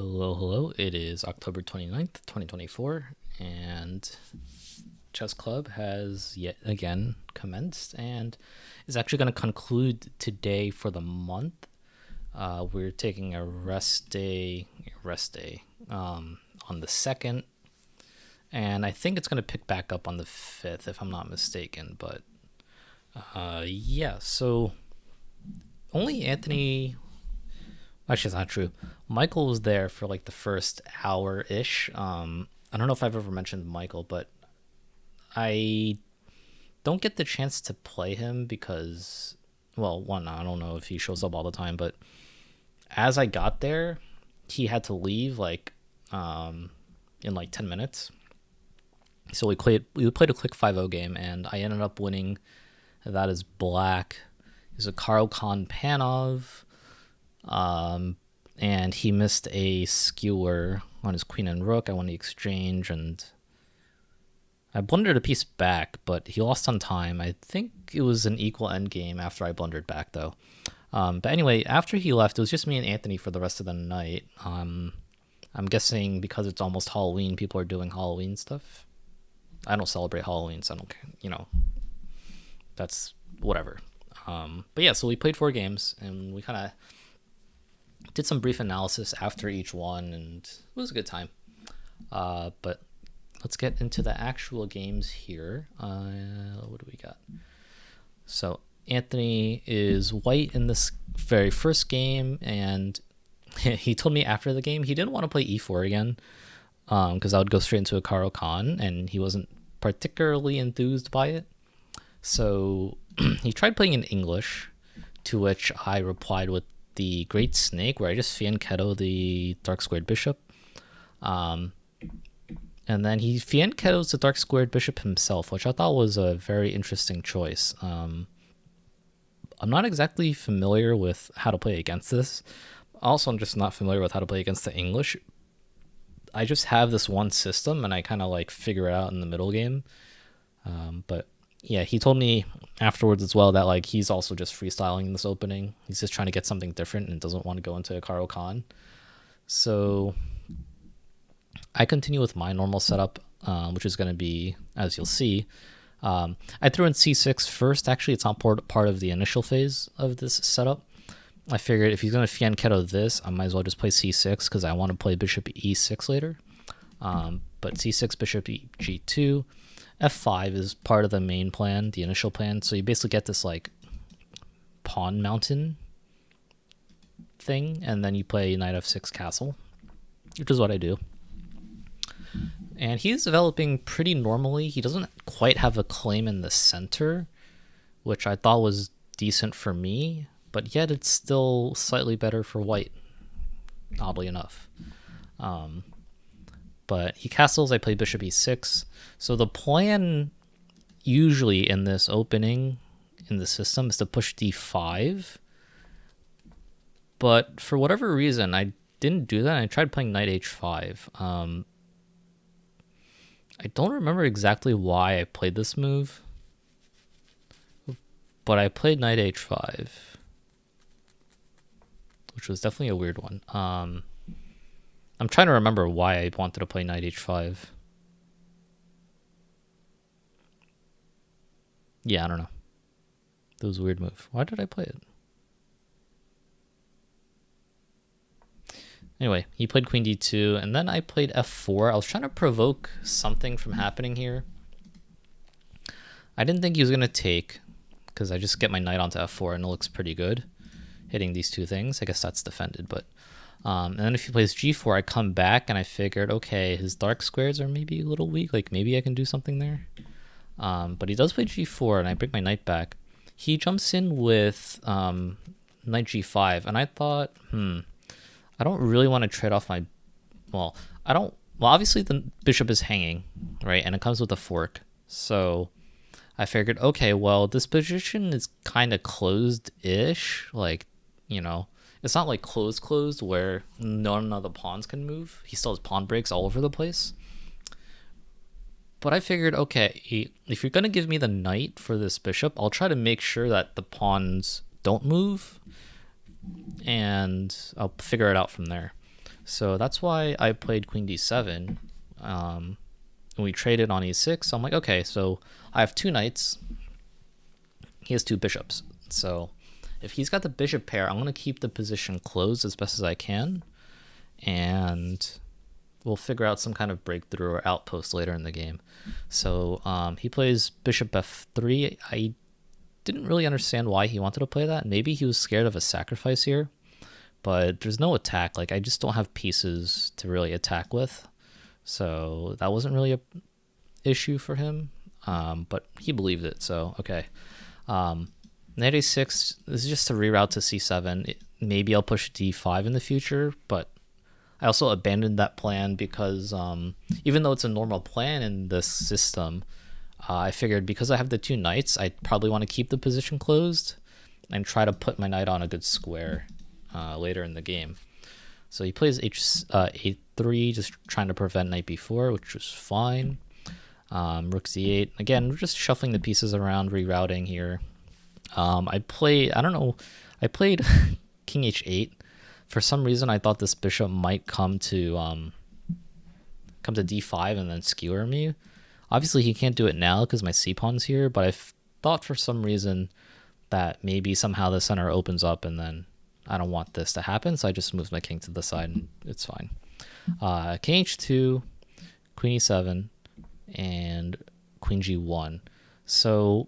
Hello, hello. It is October 29th, 2024, and Chess Club has yet again commenced and is actually going to conclude today for the month. We're taking a rest day on the 2nd, and I think it's going to pick back up on the 5th, if I'm not mistaken. But yeah, so only Anthony. Actually, it's not true. Michael was there for like the first hour-ish. I don't know if I've ever mentioned Michael, but I don't get the chance to play him because, well, one, I don't know if he shows up all the time, but as I got there, he had to leave in like 10 minutes. So we played a quick 5-0 game, and I ended up winning. That is black. It's a Karl Khan Panov. And he missed a skewer on his queen and rook. I won the exchange, and I blundered a piece back, but he lost on time. I think it was an equal endgame after I blundered back, though. But anyway, after he left, it was just me and Anthony for the rest of the night. I'm guessing because it's almost Halloween, people are doing Halloween stuff. I don't celebrate Halloween, so I don't, that's whatever. But yeah, so we played 4 games, and we kind of did some brief analysis after each one, and it was a good time. But let's get into the actual games here. What do we got? So Anthony is white in this very first game, and he told me after the game he didn't want to play e4 again because I would go straight into a Karl Khan, and he wasn't particularly enthused by it. So he tried playing in English, to which I replied with the Great Snake, where I just fianchetto the dark squared bishop. And then he fianchettos the dark squared bishop himself, which I thought was a very interesting choice. I'm not exactly familiar with how to play against this. Also, I'm just not familiar with how to play against the English. I just have this one system, and I kind of like figure it out in the middle game. But yeah, he told me afterwards as well that like he's also just freestyling in this opening. He's just trying to get something different and doesn't want to go into a Karl Khan. So I continue with my normal setup, which is going to be, as you'll see, I threw in c6 first. Actually, it's not part of the initial phase of this setup. I figured if he's going to fianchetto this, I might as well just play c6 because I want to play bishop e6 later. But c6, bishop g2. F5 is part of the main plan, the initial plan. So you basically get this like pawn mountain thing, and then you play knight f6 castle, which is what I do. And he's developing pretty normally. He doesn't quite have a claim in the center, which I thought was decent for me, but yet it's still slightly better for white, oddly enough. But he castles, I play bishop e6. So the plan usually in this opening in the system is to push d5. But for whatever reason, I didn't do that. I tried playing knight h5. I don't remember exactly why I played this move, but I played knight h5, which was definitely a weird one. I'm trying to remember why I wanted to play knight h5. Yeah, I don't know. That was a weird move. Why did I play it? Anyway, he played queen d2, and then I played f4. I was trying to provoke something from happening here. I didn't think he was going to take, because I just get my knight onto f4, and it looks pretty good, hitting these two things. I guess that's defended, but... and then if he plays g4, I come back, and I figured, okay, his dark squares are maybe a little weak. Like, maybe I can do something there. But he does play g4, and I bring my knight back. He jumps in with knight g5, and I thought, I don't really want to trade off my... Well, obviously the bishop is hanging, right? And it comes with a fork. So I figured, okay, well, this position is kind of closed-ish. Like, it's not like closed where none of the pawns can move. He still has pawn breaks all over the place. But I figured, okay, if you're going to give me the knight for this bishop, I'll try to make sure that the pawns don't move, and I'll figure it out from there. So that's why I played queen d7. And we traded on e6. So I'm like, okay, so I have 2 knights. He has 2 bishops. So if he's got the bishop pair, I'm going to keep the position closed as best as I can. And we'll figure out some kind of breakthrough or outpost later in the game. So he plays bishop f3. I didn't really understand why he wanted to play that. Maybe he was scared of a sacrifice here. But there's no attack. Like, I just don't have pieces to really attack with. So that wasn't really a issue for him. But he believed it, so okay. Knight a6 this is just a reroute to c7. Maybe I'll push d5 in the future, but I also abandoned that plan because even though it's a normal plan in this system, I figured because I have the 2 knights, I probably want to keep the position closed and try to put my knight on a good square later in the game. So he plays a3, just trying to prevent knight b4, which was fine. Rook c8. Again, we're just shuffling the pieces around, rerouting here. I played king h8. For some reason, I thought this bishop might come to d5 and then skewer me. Obviously, he can't do it now because my c-pawn's here, but I thought for some reason that maybe somehow the center opens up and then I don't want this to happen, so I just moved my king to the side and it's fine. King h2, queen e7, and queen g1. So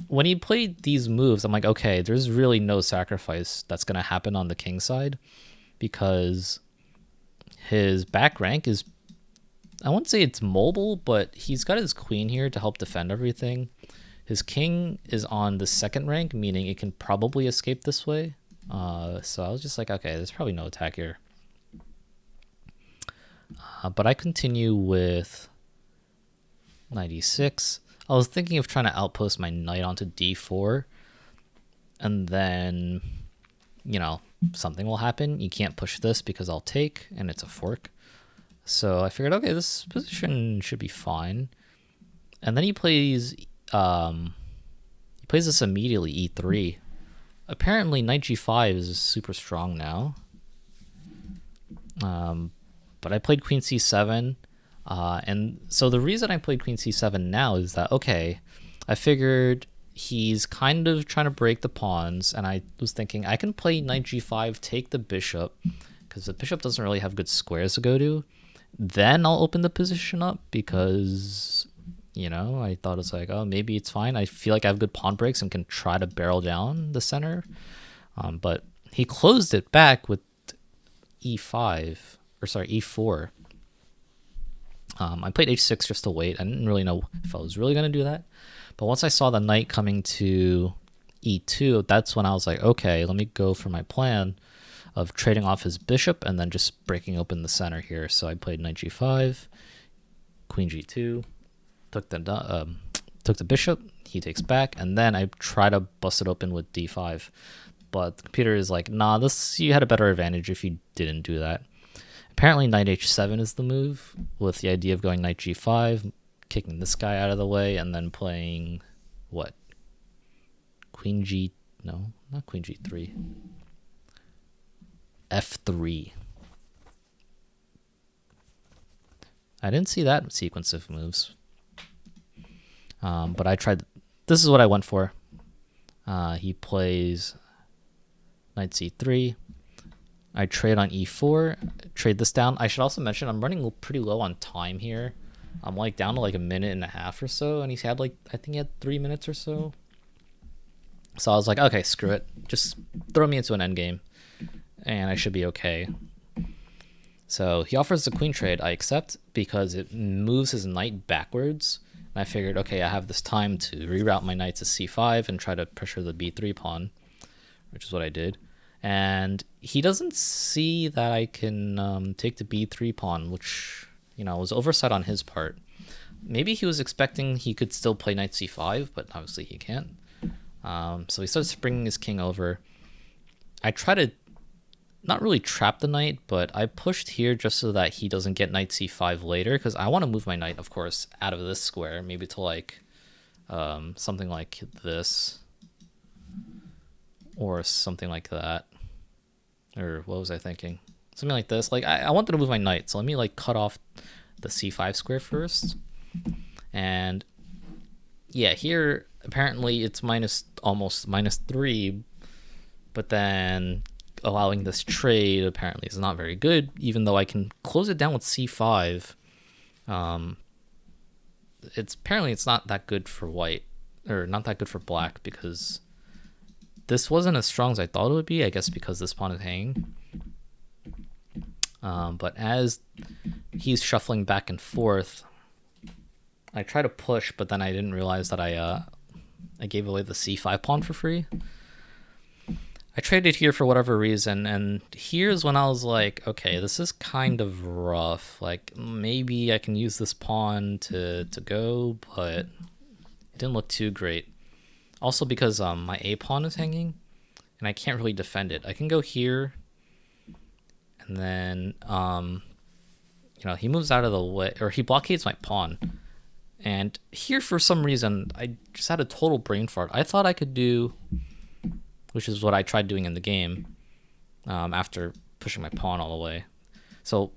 when he played these moves, I'm like, okay, there's really no sacrifice that's going to happen on the king side because his back rank is, I wouldn't say it's mobile, but he's got his queen here to help defend everything. His king is on the 2nd rank, meaning it can probably escape this way. So I was just like, okay, there's probably no attack here. But I continue with knight e6. I was thinking of trying to outpost my knight onto d4. And then, something will happen. You can't push this because I'll take, and it's a fork. So I figured, okay, this position should be fine. And then he plays this immediately, e3. Apparently, knight g5 is super strong now. But I played queen c7. And so the reason I played queen c7 now is that, okay, I figured he's kind of trying to break the pawns. And I was thinking I can play knight g5, take the bishop, because the bishop doesn't really have good squares to go to. Then I'll open the position up because, I thought it's like, oh, maybe it's fine. I feel like I have good pawn breaks and can try to barrel down the center. But he closed it back with e4. I played h6 just to wait. I didn't really know if I was really going to do that. But once I saw the knight coming to e2, that's when I was like, okay, let me go for my plan of trading off his bishop and then just breaking open the center here. So I played knight g5, queen g2, took the bishop, he takes back, and then I try to bust it open with d5. But the computer is like, nah, you had a better advantage if you didn't do that. Apparently knight h7 is the move, with the idea of going knight g5, kicking this guy out of the way, and then playing, what? Queen g... no, not queen g3. f3. I didn't see that sequence of moves. But I tried... This is what I went for. He plays knight c3. I trade on e4, trade this down. I should also mention I'm running pretty low on time here. I'm like down to like a minute and a half or so, and he's had I think he had 3 minutes or so. So I was like, okay, screw it. Just throw me into an endgame, and I should be okay. So he offers the queen trade. I accept because it moves his knight backwards. And I figured, okay, I have this time to reroute my knight to c5 and try to pressure the b3 pawn, which is what I did. And he doesn't see that I can take the b3 pawn, which, was oversight on his part. Maybe he was expecting he could still play knight c5, but obviously he can't. So he starts bringing his king over. I try to not really trap the knight, but I pushed here just so that he doesn't get knight c5 later, because I want to move my knight, of course, out of this square, maybe to something like this. Or something like that. Or what was I thinking? something like this. Like I wanted to move my knight, so let me like cut off the c5 square first. And yeah, here apparently it's almost -3, but then allowing this trade apparently is not very good, even though I can close it down with c5. It's not that good for white, or not that good for black, because this wasn't as strong as I thought it would be, I guess because this pawn is hanging. But as he's shuffling back and forth, I try to push, but then I didn't realize that I gave away the c5 pawn for free. I traded here for whatever reason, and here's when I was like, okay, this is kind of rough. Like, maybe I can use this pawn to go, but it didn't look too great. Also because my a pawn is hanging, and I can't really defend it. I can go here, and then he moves out of the way, or he blockades my pawn. And here, for some reason, I just had a total brain fart. I thought I could do, which is what I tried doing in the game, after pushing my pawn all the way. So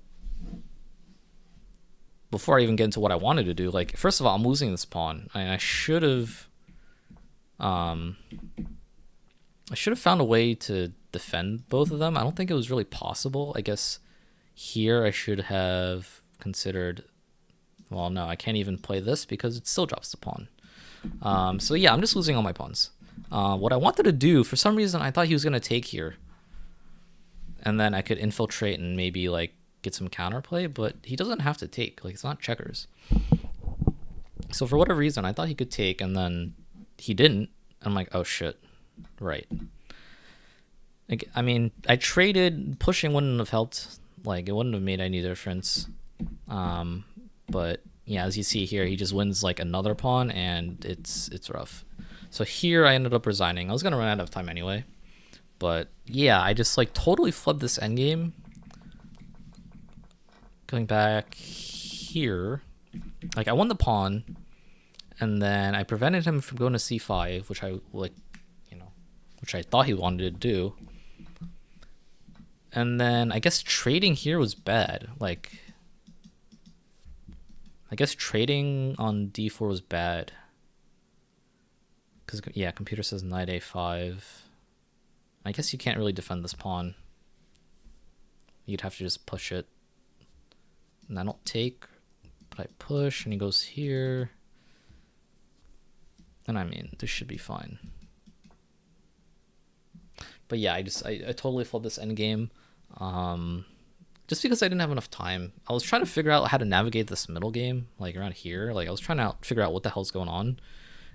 before I even get into what I wanted to do, like, first of all, I'm losing this pawn. I should have found a way to defend both of them. I don't think it was really possible. I guess here I should have considered, well, no, I can't even play this because it still drops the pawn. So yeah, I'm just losing all my pawns. What I wanted to do, for some reason, I thought he was going to take here, and then I could infiltrate and maybe like get some counterplay, but he doesn't have to take. Like, it's not checkers. So for whatever reason, I thought he could take, and then he didn't. I'm like, oh shit, right. Like, I mean, I traded, pushing wouldn't have helped. Like, it wouldn't have made any difference. But yeah, as you see here, he just wins like another pawn, and it's rough. So here I ended up resigning. I was gonna run out of time anyway, but yeah, I just like totally flipped this endgame. Going back here, like, I won the pawn, and then I prevented him from going to c5, which I which I thought he wanted to do. And then I guess trading here was bad. Like, I guess trading on d4 was bad. Because, yeah, computer says knight a5. I guess you can't really defend this pawn. You'd have to just push it. And I don't take, but I push, and he goes here. And I mean, this should be fine. But yeah, I totally flipped this endgame. Just because I didn't have enough time. I was trying to figure out how to navigate this middle game, like around here. Like, I was trying to figure out what the hell's going on,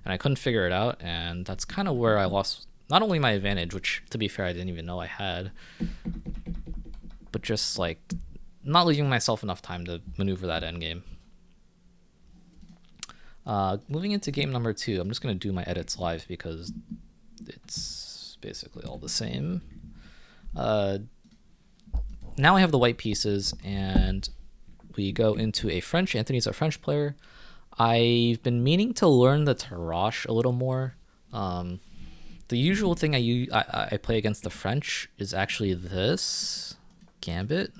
and I couldn't figure it out. And that's kind of where I lost not only my advantage, which, to be fair, I didn't even know I had, but just like not leaving myself enough time to maneuver that endgame. Moving into game number 2, I'm just going to do my edits live because it's basically all the same. Now I have the white pieces, and we go into a French. Anthony's a French player. I've been meaning to learn the Tarrasch a little more. The usual thing I play against the French is actually this gambit.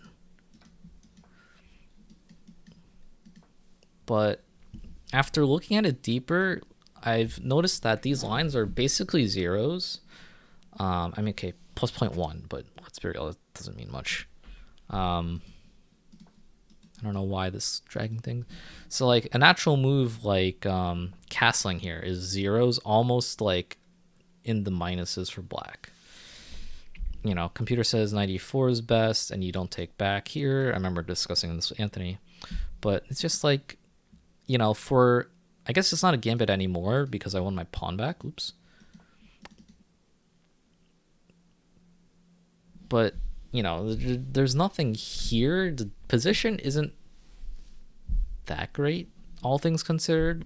But after looking at it deeper, I've noticed that these lines are basically zeros. I mean, okay, plus 0.1, but let's be real, it doesn't mean much. I don't know why this dragging thing. So like a natural move like castling here is zeros, almost like in the minuses for black. You know, computer says knight e4 is best, and you don't take back here. I remember discussing this with Anthony, but it's just like, you know, for, I guess it's not a gambit anymore because I won my pawn back. Oops. But, you know, there's nothing here. The position isn't that great, all things considered.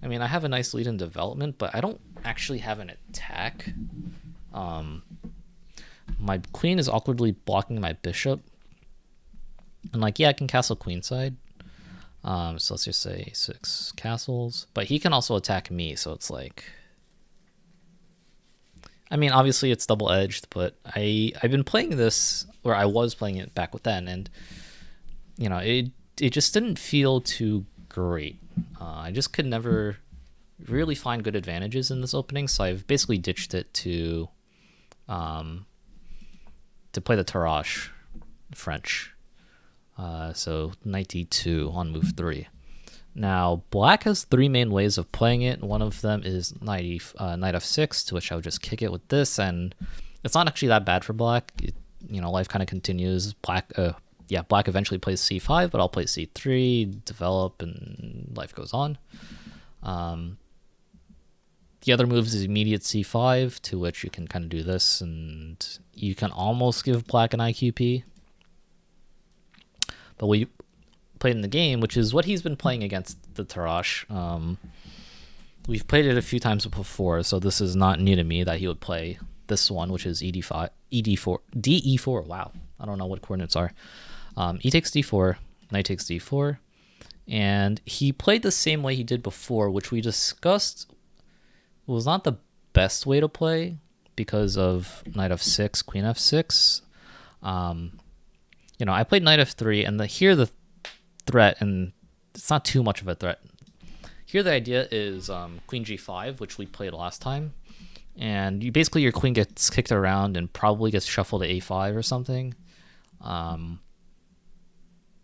I mean, I have a nice lead in development, but I don't actually have an attack. My queen is awkwardly blocking my bishop. And like, yeah, I can castle queenside. So let's just say 6 castles. But he can also attack me, so it's like, I mean, obviously it's double-edged, but I've been playing this, or I was playing it back then, and it just didn't feel too great. I just could never really find good advantages in this opening, so I've basically ditched it to play the Tarrasch French. So knight d2 on move 3. Now, black has 3 main ways of playing it. One of them is knight f6, to which I would just kick it with this, and it's not actually that bad for black. Life kind of continues. Black eventually plays c5, but I'll play c3, develop, and life goes on. The other moves is immediate c5, to which you can kind of do this, and you can almost give black an IQP. But we played in the game, which is what he's been playing against the Tarrasch. We've played it a few times before, so this is not new to me that he would play this one, which is ed4, de4. Wow, I don't know what coordinates are. E takes d4, knight takes d4, and he played the same way he did before, which we discussed was not the best way to play because of knight f6, queen f6. I played knight f3, and here the threat, and it's not too much of a threat. Here the idea is queen g5, which we played last time, and basically your queen gets kicked around and probably gets shuffled to a5 or something.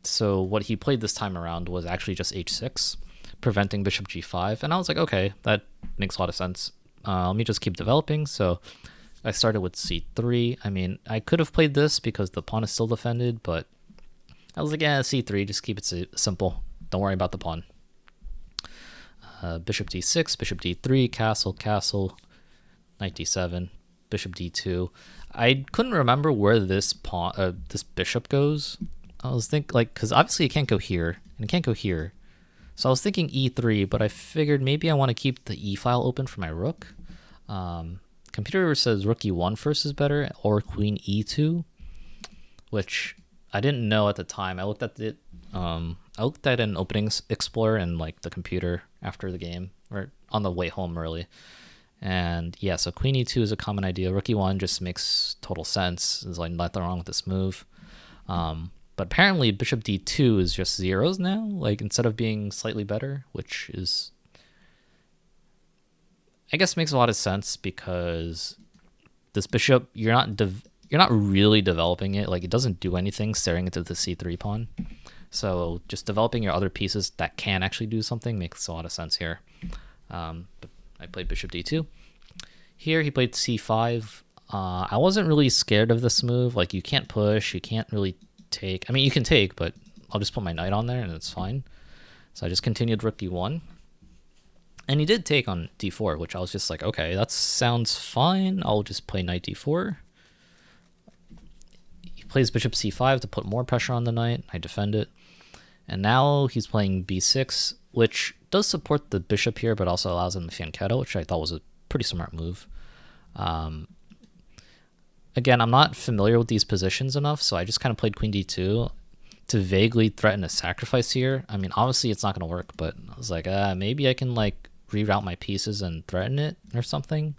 So what he played this time around was actually just h6, preventing bishop g5, and I was like, okay, that makes a lot of sense. Let me just keep developing. So I started with c3. I mean, I could have played this because the pawn is still defended, but I was like, yeah, c3, just keep it simple. Don't worry about the pawn. Bishop d6, bishop d3, castle, castle, knight d7, bishop d2. I couldn't remember where this bishop goes. I was thinking, because obviously it can't go here, and it can't go here. So I was thinking e3, but I figured maybe I want to keep the e file open for my rook. Computer says rook e1 first is better, or queen e2, which I didn't know at the time. I looked at it. I looked at an openings explorer and the computer after the game, or on the way home, really. And yeah, so queen e2 is a common idea. Rook e1 just makes total sense. There's nothing wrong with this move. But apparently bishop d2 is just zeros now, instead of being slightly better, which is, I guess, makes a lot of sense because this bishop, you're not really developing it. It doesn't do anything staring into the c3 pawn. So just developing your other pieces that can actually do something makes a lot of sense here. But I played bishop d2. Here he played c5. I wasn't really scared of this move. You can't push, you can't really take. I mean, you can take, but I'll just put my knight on there and it's fine. So I just continued rook d1. And he did take on d4, which I was just like, okay, that sounds fine. I'll just play knight d4. He plays bishop c5 to put more pressure on the knight. I defend it. And now he's playing b6, which does support the bishop here, but also allows him to fianchetto, which I thought was a pretty smart move. Again, I'm not familiar with these positions enough, so I just kind of played queen d2 to vaguely threaten a sacrifice here. I mean, obviously it's not going to work, but I was like, maybe I can reroute my pieces and threaten it or something.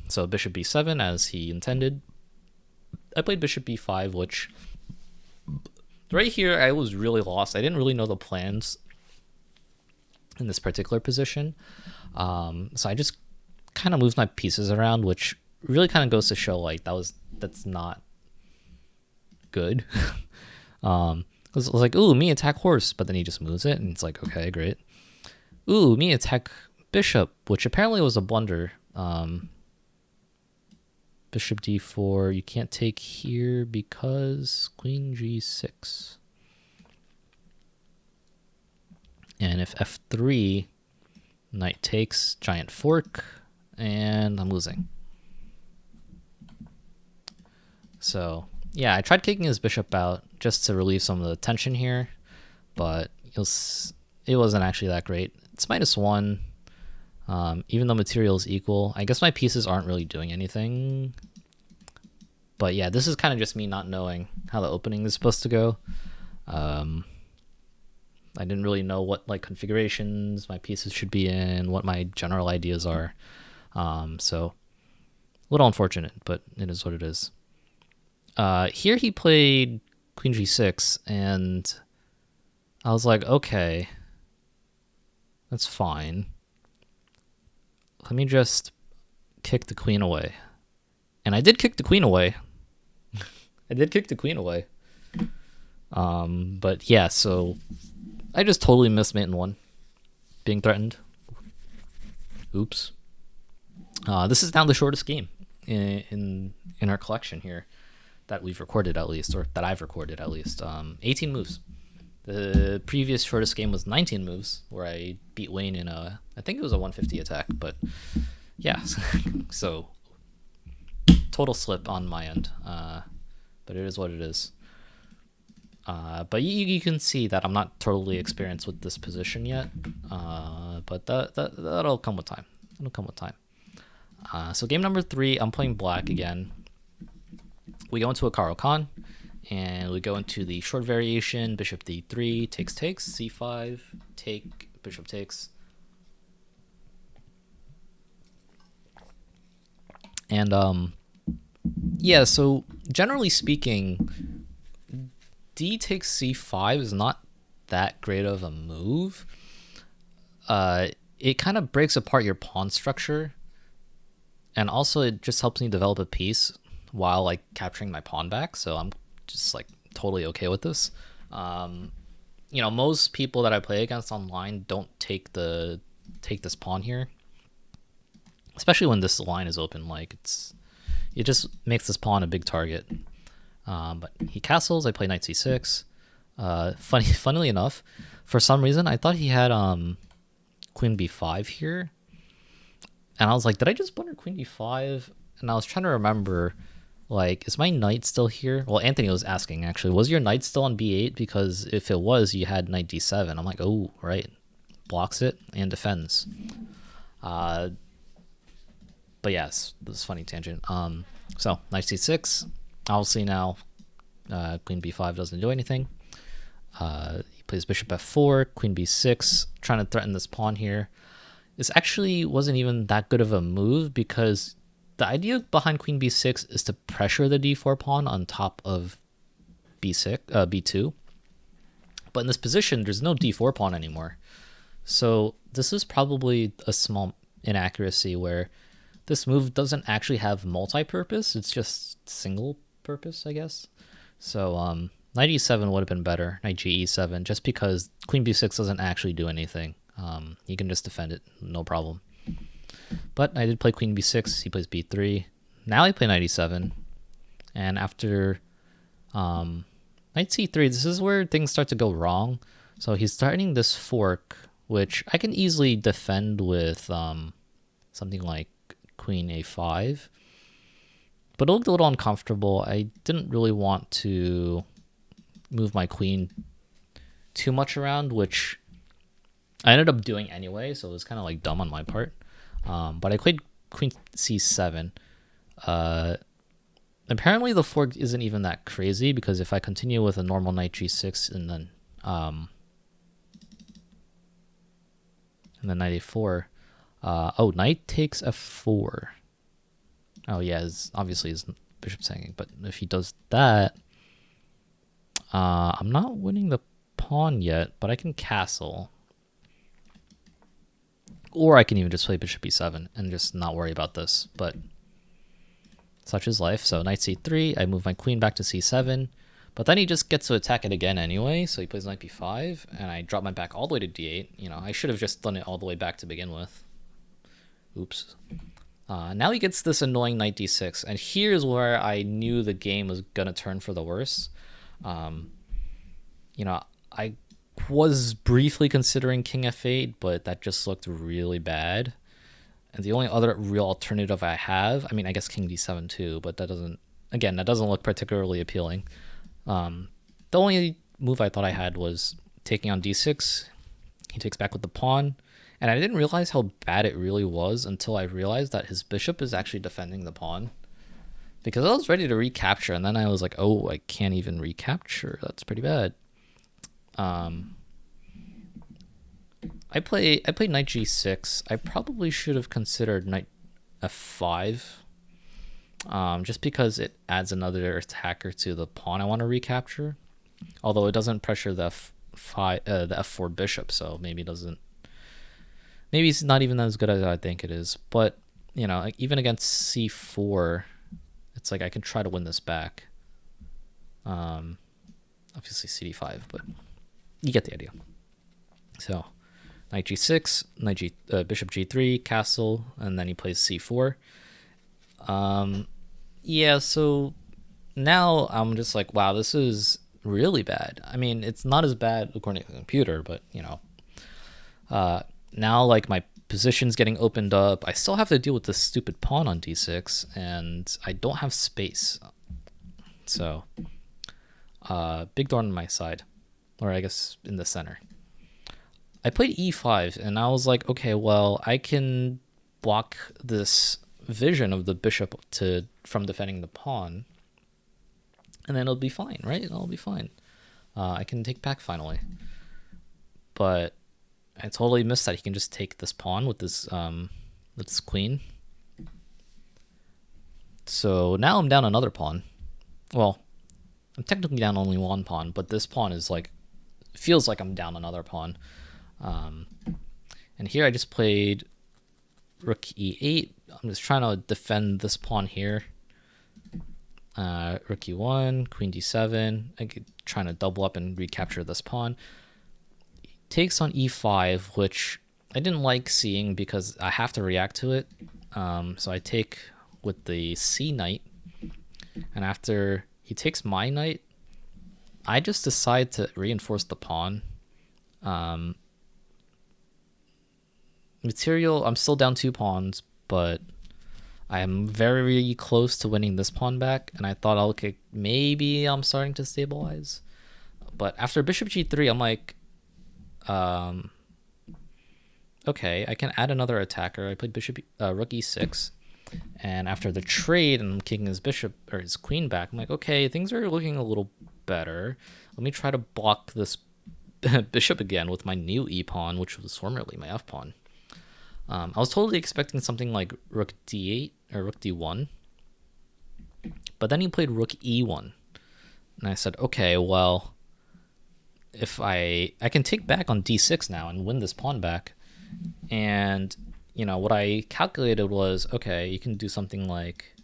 So bishop b7 as he intended. I played bishop b5, which right here I was really lost. I didn't really know the plans in this particular position. So I just kind of moved my pieces around, which really kind of goes to show that's not good. It was like, ooh, me attack horse, but then he just moves it, and it's like, okay, great. Ooh, me attack bishop, which apparently was a blunder. Bishop d4, you can't take here because queen g6. And if f3, knight takes, giant fork, and I'm losing. So yeah, I tried kicking his bishop out just to relieve some of the tension here, but it wasn't actually that great. It's -1, even though material is equal. I guess my pieces aren't really doing anything. But yeah, this is kind of just me not knowing how the opening is supposed to go. I didn't really know what like configurations my pieces should be in, what my general ideas are. So a little unfortunate, but it is what it is. Here he played queen g6, and I was like, okay, that's fine. Let me just kick the queen away. And I did kick the queen away. But yeah, so I just totally missed mate in one. Being threatened. Oops. This is now the shortest game in our collection here that we've recorded, at least, or that I've recorded at least. 18 moves. The previous shortest game was 19 moves, where I beat Wayne in I think it was a 150 attack, but yeah. So total slip on my end, but it is what it is. But you can see that I'm not totally experienced with this position yet, but that'll come with time. So game number 3, I'm playing black again. We go into a Karo Khan, and we go into the short variation, bishop d3, takes, c5, take, bishop takes. And yeah, so generally speaking, d takes c5 is not that great of a move. It kind of breaks apart your pawn structure, and also it just helps me develop a piece while like capturing my pawn back. So I'm just like totally okay with this. Most people that I play against online don't take this pawn here, especially when this line is open. Like it just makes this pawn a big target. But he castles. I play knight c6. Funnily enough, for some reason I thought he had queen b5 here, and I was like, did I just blunder queen d5? And I was trying to remember, like, is my knight still here? Well, Anthony was asking, actually, was your knight still on b8? Because if it was, you had knight d7. I'm like, oh, right. Blocks it and defends. But yes, this is a funny tangent. So, knight c6. Obviously now, queen b5 doesn't do anything. He plays bishop f4, queen b6, trying to threaten this pawn here. This actually wasn't even that good of a move, because the idea behind queen b6 is to pressure the d4 pawn on top of b2. But in this position, there's no d4 pawn anymore. So this is probably a small inaccuracy where this move doesn't actually have multi-purpose. It's just single purpose, I guess. So knight e7 would have been better, knight ge7, just because queen b6 doesn't actually do anything. You can just defend it, no problem. But I did play queen b6, he plays b3. Now I play knight e7. And after knight c3, this is where things start to go wrong. So he's starting this fork, which I can easily defend with something like queen a5. But it looked a little uncomfortable. I didn't really want to move my queen too much around, which I ended up doing anyway, so it was kind of like dumb on my part. But I played queen c7. Apparently the fork isn't even that crazy, because if I continue with a normal knight g6 and then knight a4, knight takes f4. Oh yeah, obviously his bishop's hanging, but if he does that, I'm not winning the pawn yet, but I can castle. Or I can even just play bishop e7 and just not worry about this, but such is life. So knight c3, I move my queen back to c7, but then he just gets to attack it again anyway, so he plays knight b5, and I drop my back all the way to d8. I should have just done it all the way back to begin with. Oops. Now he gets this annoying knight d6, and here's where I knew the game was gonna turn for the worse. I was briefly considering king f8, but that just looked really bad. And the only other real alternative I have, I mean, I guess king d7 too, but that doesn't look particularly appealing. The only move I thought I had was taking on d6. He takes back with the pawn. And I didn't realize how bad it really was until I realized that his bishop is actually defending the pawn. Because I was ready to recapture, and then I was like, oh, I can't even recapture. That's pretty bad. I played knight g6. I probably should have considered knight f5, just because it adds another attacker to the pawn I want to recapture. Although it doesn't pressure the the f4 bishop, so maybe it doesn't. Maybe it's not even as good as I think it is. But you know, like, even against c4, it's like I can try to win this back. Obviously cd5, but you get the idea. So knight g6, bishop g3, castle, and then he plays c4. Yeah, so now I'm just like, wow, this is really bad. I mean, it's not as bad according to the computer, but you know, now like my position's getting opened up. I still have to deal with this stupid pawn on d6, and I don't have space. So, big thorn on my side, or I guess in the center. I played e5, and I was like, okay, well, I can block this vision of the bishop from defending the pawn, and then it'll be fine, right? It'll be fine. I can take back finally. But I totally missed that he can just take this pawn with this queen. So now I'm down another pawn. Well, I'm technically down only one pawn, but this pawn is like, feels like I'm down another pawn. And here I just played rook e8. I'm just trying to defend this pawn here. Rook e1, queen d7. I could trying to double up and recapture this pawn. He takes on e5, which I didn't like seeing because I have to react to it. So I take with the c knight, and after he takes my knight, I just decide to reinforce the pawn. Material, I'm still down 2 pawns, but I am very close to winning this pawn back, and I thought, okay, maybe I'm starting to stabilize. But after bishop g3, I'm like, okay, I can add another attacker. I played rook e6, and after the trade and I'm kicking his bishop or his queen back, I'm like, okay, things are looking a little better. Let me try to block this bishop again with my new e pawn, which was formerly my f pawn. I was totally expecting something like rook d8 or rook d1, but then he played rook e1, and I said, okay, well, if I can take back on d6 now and win this pawn back. And you know what I calculated was, okay, you can do something like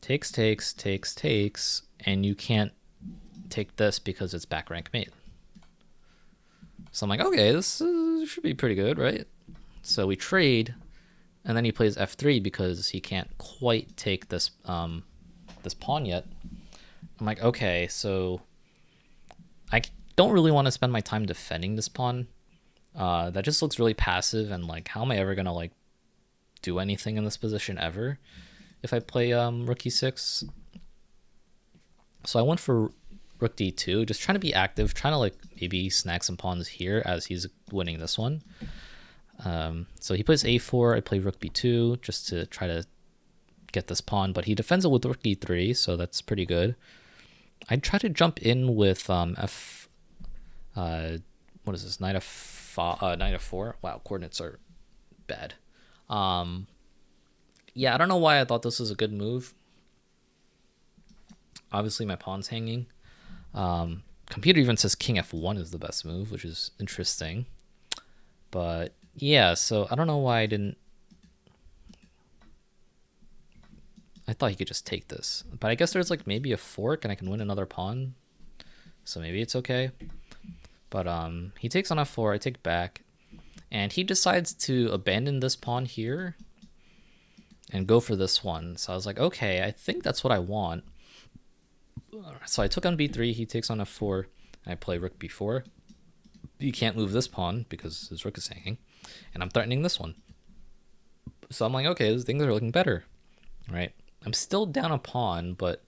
takes, and you can't take this because it's back rank mate. So I'm like, okay, this should be pretty good, right? So we trade, and then he plays f3 because he can't quite take this this pawn yet. I'm like, okay, so I don't really want to spend my time defending this pawn. That just looks really passive, and like, how am I ever gonna like do anything in this position ever if I play rook e6? So I went for rook d2, just trying to be active, trying to like maybe snag some pawns here as he's winning this one. So he plays a4, I play rook b2 just to try to get this pawn, but he defends it with rook e3, so that's pretty good. I try to jump in with what is this, knight f4. Wow, coordinates are bad. Yeah, I don't know why I thought this was a good move. Obviously my pawn's hanging. Computer even says king f1 is the best move, which is interesting. But yeah, so I don't know why I didn't. I thought he could just take this, but I guess there's like maybe a fork and I can win another pawn, so maybe it's okay. But he takes on f4, I take back, and he decides to abandon this pawn here and go for this one. So I was like, okay, I think that's what I want. So I took on b3, he takes on f4, and I play rook b4. You can't move this pawn because his rook is hanging, and I'm threatening this one. So I'm like, okay, things are looking better, right? I'm still down a pawn, but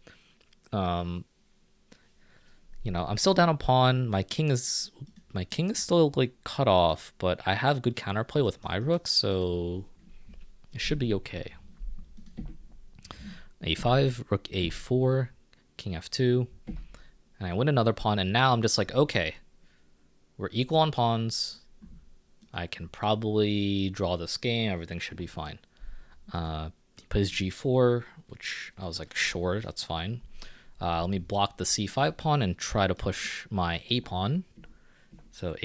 you know, I'm still down a pawn. My king is still like cut off, but I have good counterplay with my rook, so it should be okay. a5, rook a4, king f2, and I win another pawn, and now I'm just like, okay, we're equal on pawns. I can probably draw this game. Everything should be fine. He plays g4, which I was like, sure, that's fine. Let me block the c5 pawn and try to push my a pawn. So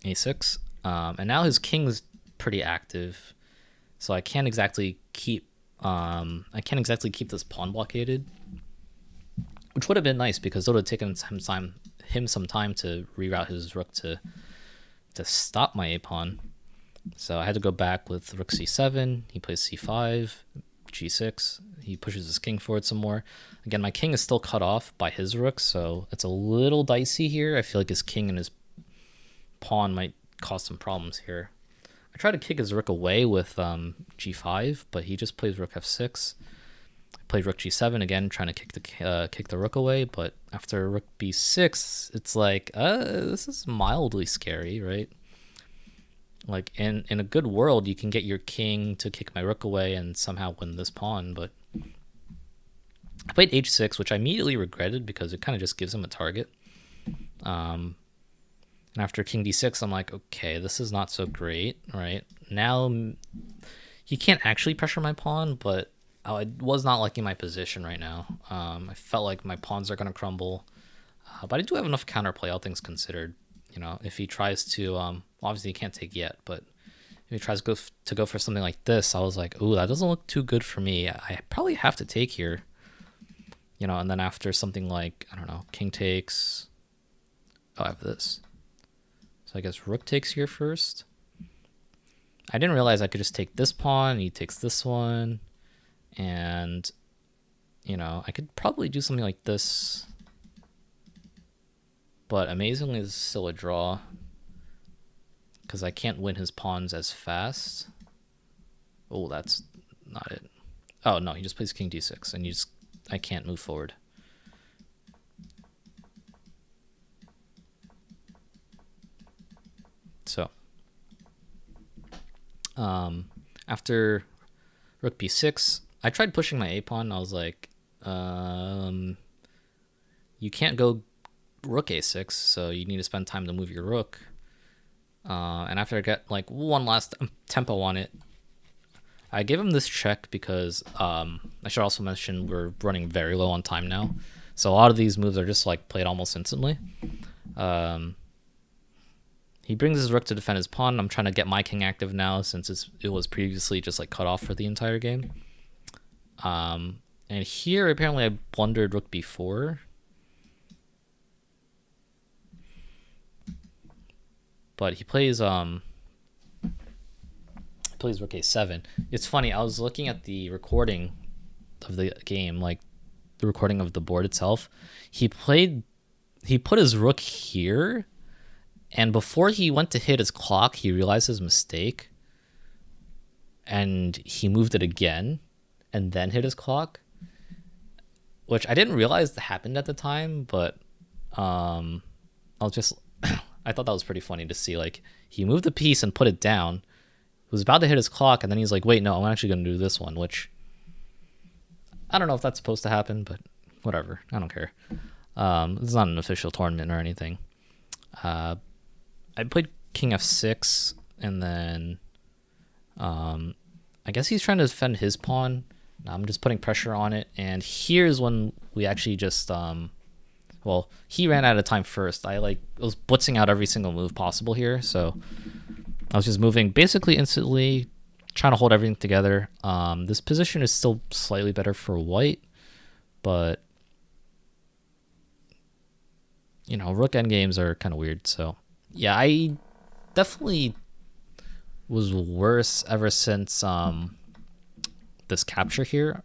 a6. And now his king's pretty active, so I can't exactly keep this pawn blockaded, which would have been nice because it would have taken him some time to reroute his rook to stop my a pawn. So I had to go back with rook c7. He plays c5, g6. He pushes his king forward some more. Again, my king is still cut off by his rook, so it's a little dicey here. I feel like his king and his pawn might cause some problems here. I try to kick his rook away with g5, but he just plays rook f6. I played rook g7 again, trying to kick the rook away, but after rook b6, it's like, this is mildly scary, right? Like, in a good world, you can get your king to kick my rook away and somehow win this pawn, but I played h6, which I immediately regretted because it kind of just gives him a target. And after king d6, I'm like, okay, this is not so great, right? Now, he can't actually pressure my pawn, but I was not liking my position right now. I felt like my pawns are going to crumble, but I do have enough counterplay, all things considered. You know, if he tries to, obviously he can't take yet, but if he tries to go for something like this, I was like, ooh, that doesn't look too good for me. I probably have to take here. You know, and then after something like, I don't know, king takes, oh, I have this. So I guess rook takes here first. I didn't realize I could just take this pawn, he takes this one, and, you know, I could probably do something like this. But amazingly, this is still a draw because I can't win his pawns as fast. Oh, that's not it. Oh, no, he just plays king d6, and I can't move forward. So, after rook b6, I tried pushing my a pawn. I was like, you can't go rook a6, so you need to spend time to move your rook. And after I get like one last tempo on it, I gave him this check because I should also mention we're running very low on time now, so a lot of these moves are just like played almost instantly. He brings his rook to defend his pawn. I'm trying to get my king active now since it was previously just like cut off for the entire game. And here apparently I blundered rook b4. But he plays rook a7. It's funny, I was looking at the recording of the game, like the recording of the board itself. He put his rook here, and before he went to hit his clock, he realized his mistake, and he moved it again, and then hit his clock, which I didn't realize happened at the time, but I was just I thought that was pretty funny to see. Like, he moved the piece and put it down. He was about to hit his clock, and then he's like, wait, no, I'm actually going to do this one, which I don't know if that's supposed to happen, but whatever. I don't care. It's not an official tournament or anything. I played king f6, and then I guess he's trying to defend his pawn. I'm just putting pressure on it, and here's when we actually just well, he ran out of time first. I was blitzing out every single move possible here, so I was just moving basically instantly, trying to hold everything together. This position is still slightly better for white, but you know, rook endgames are kind of weird. So yeah, I definitely was worse ever since this capture here,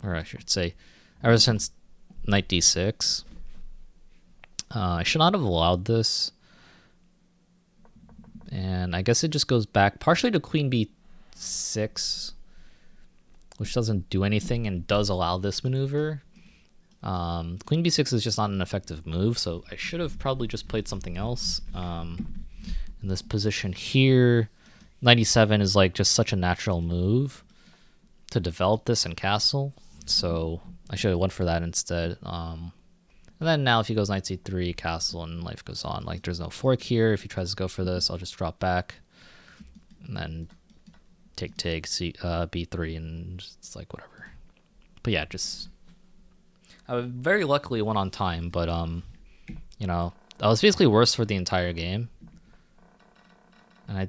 or I should say, ever since knight d6. I should not have allowed this. And I guess it just goes back partially to queen b6, which doesn't do anything and does allow this maneuver. Queen b6 is just not an effective move, so I should have probably just played something else. In this position here, 97 is like just such a natural move to develop this in castle, so I should have went for that instead. And then now if he goes knight c3, castle, and life goes on. Like, there's no fork here. If he tries to go for this, I'll just drop back. And then take, b3, and it's like, whatever. But yeah, just... I very luckily went on time, but, you know, I was basically worse for the entire game. And I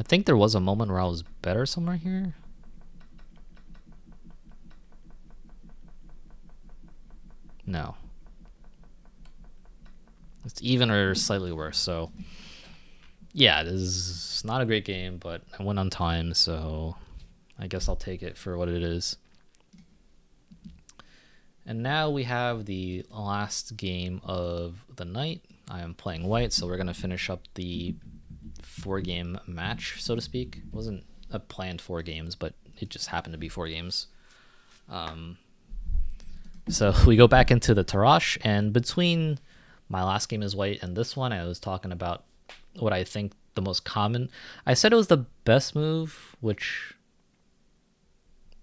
think there was a moment where I was better somewhere here. No. It's even or slightly worse, so... Yeah, this is not a great game, but I went on time, so I guess I'll take it for what it is. And now we have the last game of the night. I am playing white, so we're going to finish up the 4-game match, so to speak. It wasn't a planned 4 games, but it just happened to be 4 games. So we go back into the Tarrasch, and between my last game as white and this one, I was talking about what I think the most common... I said it was the best move, which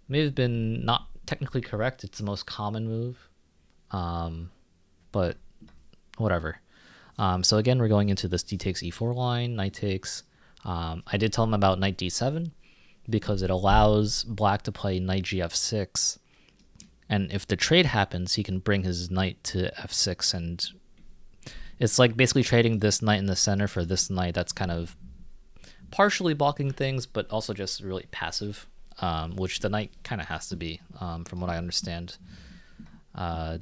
may have been not technically correct. It's the most common move, but whatever. So again, we're going into this d takes e4 line, knight takes. I did tell him about knight d7 because it allows black to play knight gf6, and if the trade happens, he can bring his knight to f6, and it's like basically trading this knight in the center for this knight that's kind of partially blocking things, but also just really passive, which the knight kind of has to be, from what I understand. I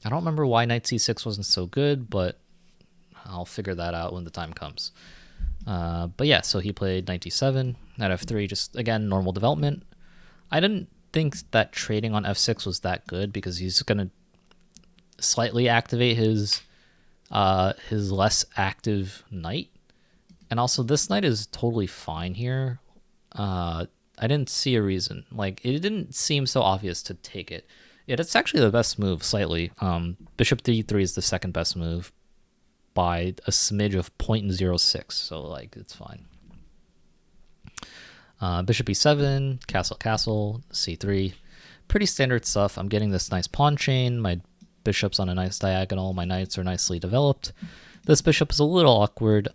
don't remember why knight c6 wasn't so good, but I'll figure that out when the time comes. But yeah, so he played knight d7, knight f3, just, again, normal development. I didn't think that trading on f6 was that good because he's going to slightly activate his less active knight. And also, this knight is totally fine here. I didn't see a reason. Like, it didn't seem so obvious to take it. It's actually the best move, slightly. Bishop d3 is the second best move by a smidge of 0.06, so, like, it's fine. Bishop e7, castle, castle, c3. Pretty standard stuff. I'm getting this nice pawn chain. My bishop's on a nice diagonal. My knights are nicely developed. This bishop is a little awkward.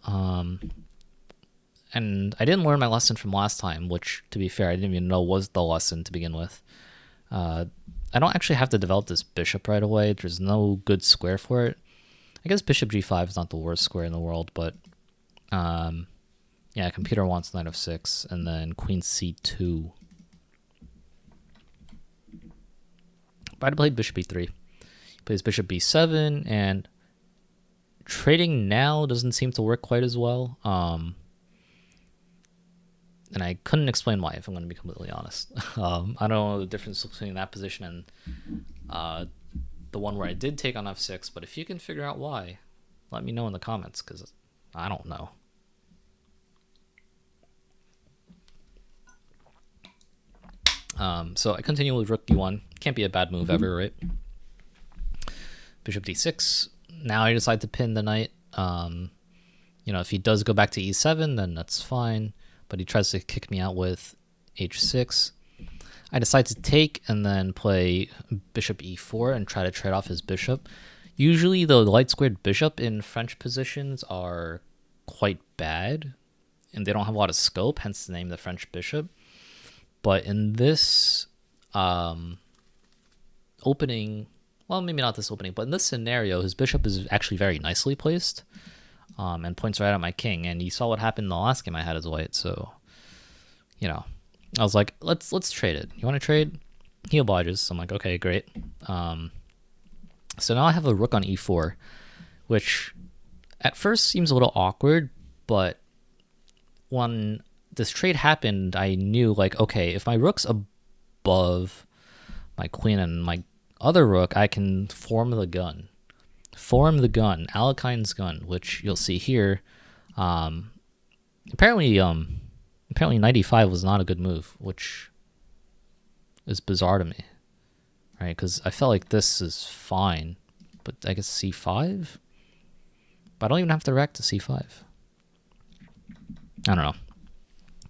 And I didn't learn my lesson from last time, which, to be fair, I didn't even know was the lesson to begin with. I don't actually have to develop this bishop right away. There's no good square for it. I guess bishop g5 is not the worst square in the world, but yeah, computer wants knight f6, and then queen c2. But I played bishop e3. He plays bishop b7, and trading now doesn't seem to work quite as well. And I couldn't explain why, if I'm going to be completely honest. I don't know the difference between that position and the one where I did take on f6, but if you can figure out why, let me know in the comments, because I don't know. So I continue with rook d1. Can't be a bad move ever, right? Bishop d6. Now I decide to pin the knight. You know, if he does go back to e7, then that's fine. But he tries to kick me out with h6. I decide to take and then play bishop e4 and try to trade off his bishop. Usually the light squared bishop in French positions are quite bad, and they don't have a lot of scope, hence the name the French bishop. But in this opening, well, maybe not this opening, but in this scenario, his bishop is actually very nicely placed, and points right at my king. And you saw what happened in the last game I had as white, so, you know, I was like, let's trade it. You want to trade? He obliges. So I'm like, okay, great. So now I have a rook on e4, which at first seems a little awkward, but when this trade happened, I knew, like, okay, if my rook's above my queen and my other rook, I can form the gun. Form the gun, Alekine's gun, which you'll see here. Apparently knight e5 was not a good move, which is bizarre to me, right? Because I felt like this is fine, but I guess c5? But I don't even have to react to c5. I don't know.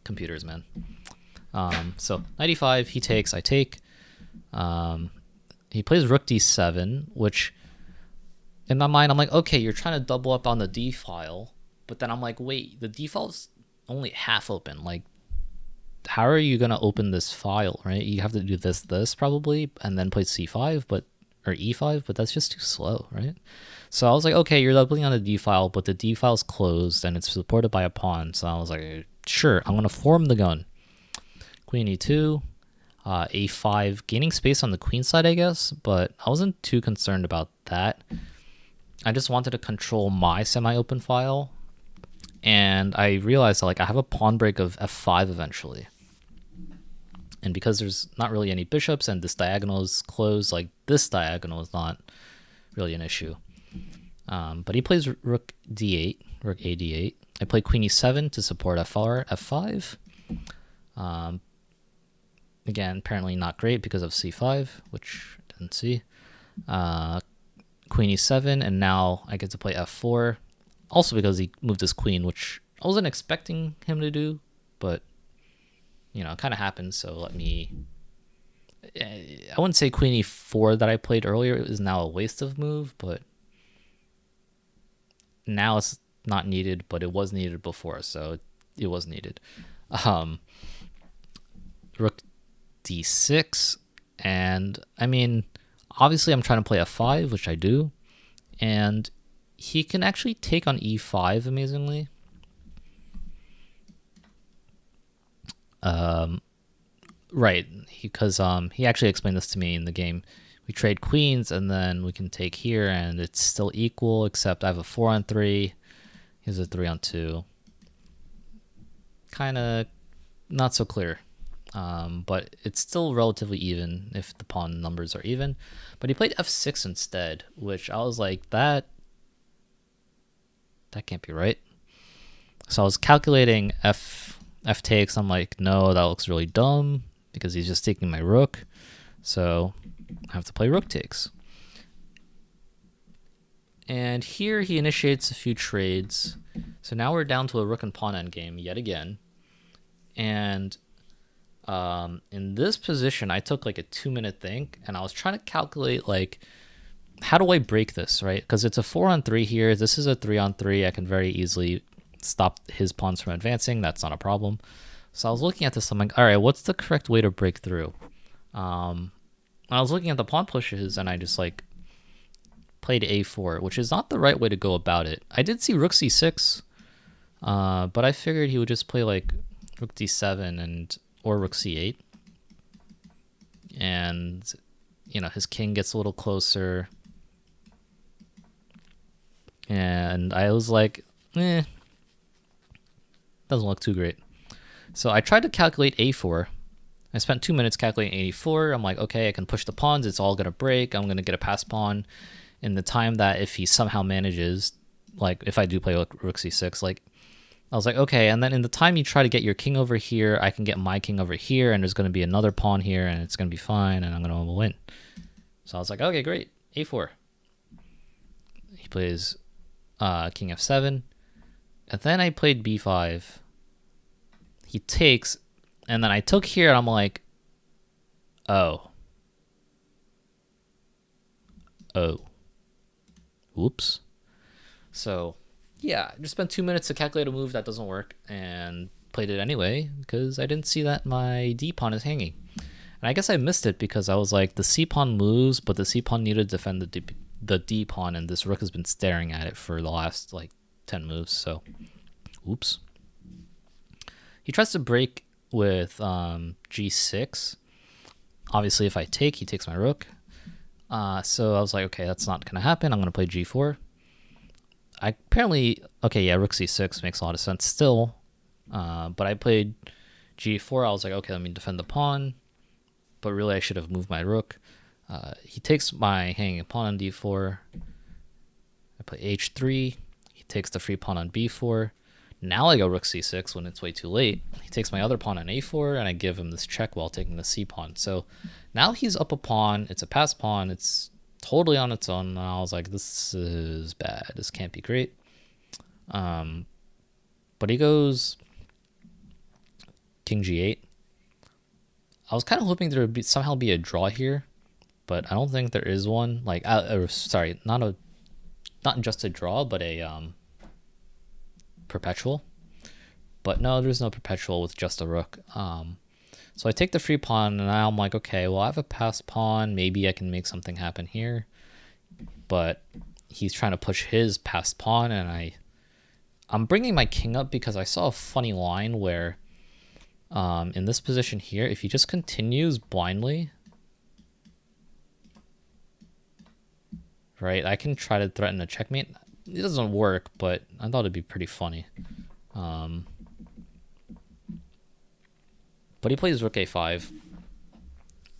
Computers, man. So knight e5, he takes, I take. He plays rook d7, which in my mind, I'm like, okay, you're trying to double up on the d file. But then I'm like, wait, the d file's only half open. Like, how are you going to open this file, right? You have to do this probably, and then play c5, or e5, but that's just too slow, right? So I was like, okay, you're doubling on the d file, but the d file's closed and it's supported by a pawn. So I was like, sure, I'm going to form the gun. Queen e2, a5, gaining space on the queen side, I guess, but I wasn't too concerned about that. I just wanted to control my semi-open file, and I realized that, like, I have a pawn break of f5 eventually. And because there's not really any bishops and this diagonal is closed, like, this diagonal is not really an issue. But he plays rook d8, rook a d8. I play queen e7 to support f5. Again, apparently not great because of c5, which I didn't see. Queen e7, and now I get to play f4. Also because he moved his queen, which I wasn't expecting him to do, but, you know, it kind of happened, so let me... I wouldn't say queen e4 that I played earlier is now a waste of move, but now it's not needed, but it was needed before, so it was needed. Rook d6, and I mean, obviously I'm trying to play f5, which I do, and he can actually take on e5 amazingly. Right, because he actually explained this to me in the game. We trade queens, and then we can take here, and it's still equal, except I have a 4-on-3. He has a 3-on-2. Kind of not so clear. But it's still relatively even if the pawn numbers are even. But he played f6 instead, which I was like, that can't be right. So I was calculating f takes. I'm like, no, that looks really dumb because he's just taking my rook. So I have to play rook takes. And here he initiates a few trades. So now we're down to a rook and pawn endgame yet again. And in this position, I took like a 2-minute think, and I was trying to calculate, like, how do I break this, right? Because it's a 4-on-3 here. This is a 3-on-3. I can very easily stop his pawns from advancing. That's not a problem. So I was looking at this. I'm like, all right, what's the correct way to break through? I was looking at the pawn pushes, and I just like played a4, which is not the right way to go about it. I did see rook c6, but I figured he would just play like rook d7 or rook c8, and you know, his king gets a little closer. And I was like, doesn't look too great. So I tried to calculate a4. I spent 2 minutes calculating a4. I'm like, okay, I can push the pawns. It's all going to break. I'm going to get a pass pawn in the time that if he somehow manages, like if I do play rook c6, like I was like, okay. And then in the time you try to get your king over here, I can get my king over here, and there's going to be another pawn here, and it's going to be fine, and I'm going to win. So I was like, okay, great. a4. He plays king f7. And then I played b5. He takes, and then I took here, and I'm like, oh. Whoops. So, yeah, I just spent 2 minutes to calculate a move that doesn't work, and played it anyway, because I didn't see that my d-pawn is hanging. And I guess I missed it because I was like, the c-pawn moves, but the c-pawn needed to defend the d-pawn, and this rook has been staring at it for the last, like, 10 moves, so oops. He tries to break with g6. Obviously, if I take, he takes my rook. So I was like, okay, that's not going to happen. I'm going to play g4. Okay, yeah, rook c6 makes a lot of sense still. But I played g4. I was like, okay, let me defend the pawn. But really, I should have moved my rook. He takes my hanging pawn on d4. I play h3. He takes the free pawn on b4. Now I go rook c6 when it's way too late. He takes my other pawn on a4, and I give him this check while taking the c pawn. So now he's up a pawn. It's a pass pawn. It's totally on its own. And I was like, this is bad. This can't be great. But he goes king g8. I was kind of hoping there would be somehow be a draw here, but I don't think there is one. Like, sorry, not just a draw, but a perpetual. But no, there's no perpetual with just a rook. So I take the free pawn, and now I'm like, okay, well, I have a passed pawn. Maybe I can make something happen here. But he's trying to push his passed pawn, and I'm bringing my king up because I saw a funny line where in this position here, if he just continues blindly, right, I can try to threaten a checkmate. It doesn't work, but I thought it'd be pretty funny. But he plays rook a5,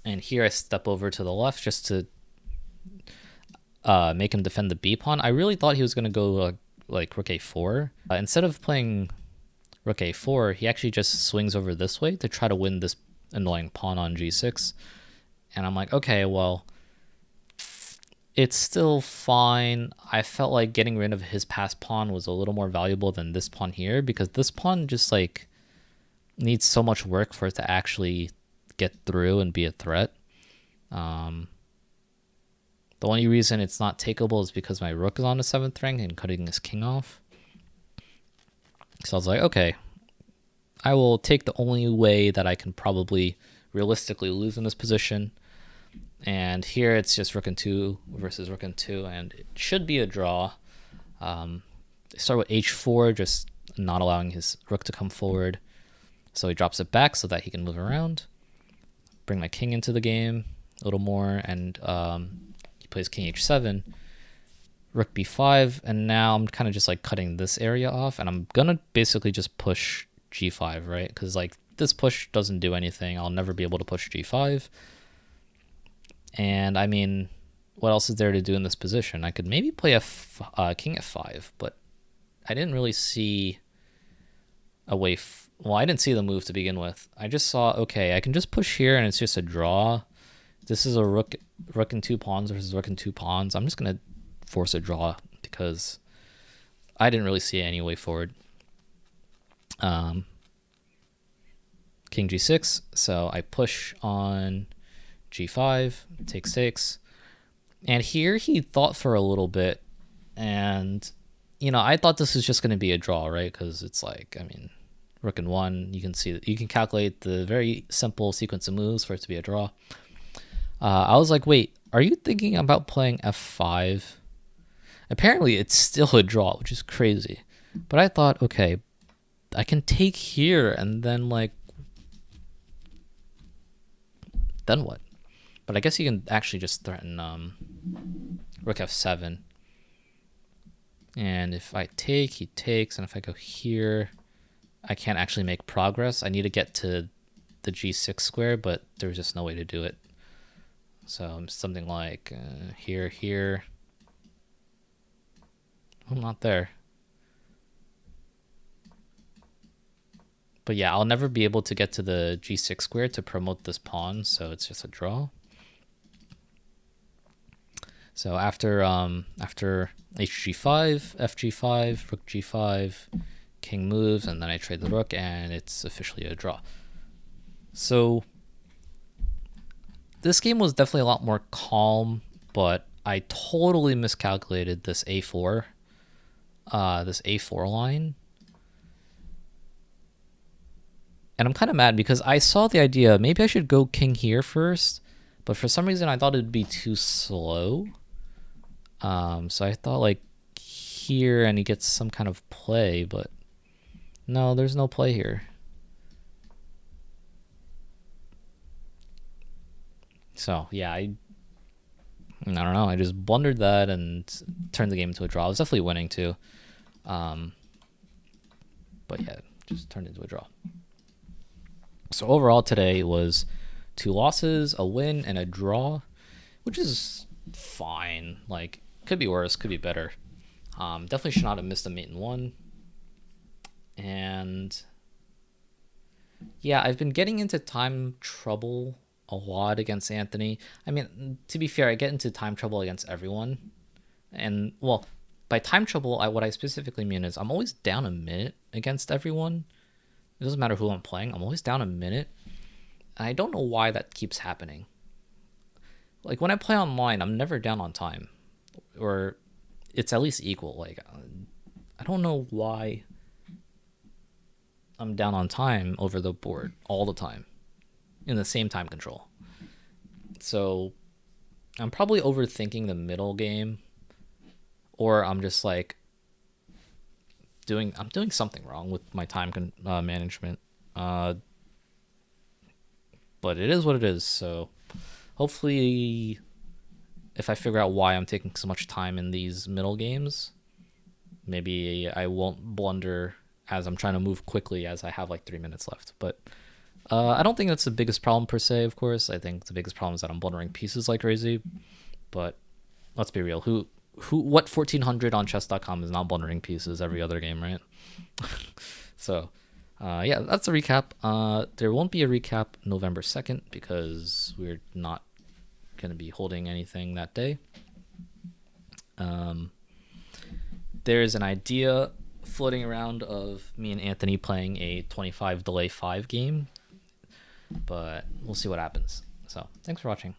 and here I step over to the left just to make him defend the b pawn. I really thought he was going to go like rook a4. Instead of playing rook a4, he actually just swings over this way to try to win this annoying pawn on g6. And I'm like, okay, well, it's still fine. I felt like getting rid of his passed pawn was a little more valuable than this pawn here, because this pawn just like needs so much work for it to actually get through and be a threat. The only reason it's not takeable is because my rook is on the 7th rank and cutting his king off. So I was like, okay, I will take the only way that I can probably realistically lose in this position. And here it's just rook and 2 versus rook and 2, and it should be a draw. Start with h4, just not allowing his rook to come forward. So he drops it back so that he can move around. Bring my king into the game a little more, and he plays king h7, rook b5, and now I'm kind of just like cutting this area off, and I'm gonna basically just push g5, right? Because like this push doesn't do anything. I'll never be able to push g5. And I mean, what else is there to do in this position? I could maybe play king f5, but I didn't really see a way. Well, I didn't see the move to begin with. I just saw, okay, I can just push here and it's just a draw. This is a rook and 2 pawns versus rook and 2 pawns. I'm just going to force a draw because I didn't really see any way forward. King g6, so I push on g5, take 6. And here he thought for a little bit, and, you know, I thought this was just going to be a draw, right? Because it's like, I mean, rook and 1, you can see, you can calculate the very simple sequence of moves for it to be a draw. I was like, wait, are you thinking about playing f5? Apparently it's still a draw, which is crazy. But I thought, okay, I can take here and then like, then what? But I guess you can actually just threaten rook f7. And if I take, he takes, and if I go here, I can't actually make progress. I need to get to the g6 square, but there's just no way to do it. So something like here, here. I'm not there. But yeah, I'll never be able to get to the g6 square to promote this pawn, so it's just a draw. So after hg5, fg5, rook g5, king moves, and then I trade the rook, and it's officially a draw. So this game was definitely a lot more calm, but I totally miscalculated this a4, line. And I'm kind of mad because I saw the idea, maybe I should go king here first, but for some reason I thought it'd be too slow. So I thought like here and he gets some kind of play, but no, there's no play here. So yeah, I don't know. I just blundered that and turned the game into a draw. I was definitely winning too. But yeah, just turned into a draw. So overall today was 2 losses, a win, and a draw, which is fine. Like, could be worse, could be better. Definitely should not have missed a mate in 1. And yeah, I've been getting into time trouble a lot against Anthony. I mean, to be fair, I get into time trouble against everyone. And, well, by time trouble, what I specifically mean is I'm always down a minute against everyone. It doesn't matter who I'm playing. I'm always down a minute. And I don't know why that keeps happening. Like when I play online, I'm never down on time, or it's at least equal. Like I don't know why I'm down on time over the board all the time in the same time control. So I'm probably overthinking the middle game, or I'm just like I'm doing something wrong with my time management. But it is what it is. So hopefully, if I figure out why I'm taking so much time in these middle games, maybe I won't blunder as I'm trying to move quickly as I have like 3 minutes left. But I don't think that's the biggest problem per se, of course. I think the biggest problem is that I'm blundering pieces like crazy. But let's be real. What 1400 on chess.com is not blundering pieces every other game, right? So, yeah, that's a recap. There won't be a recap November 2nd because we're not going to be holding anything that day. There's an idea floating around of me and Anthony playing a 25 delay 5 game, but we'll see what happens. So, thanks for watching.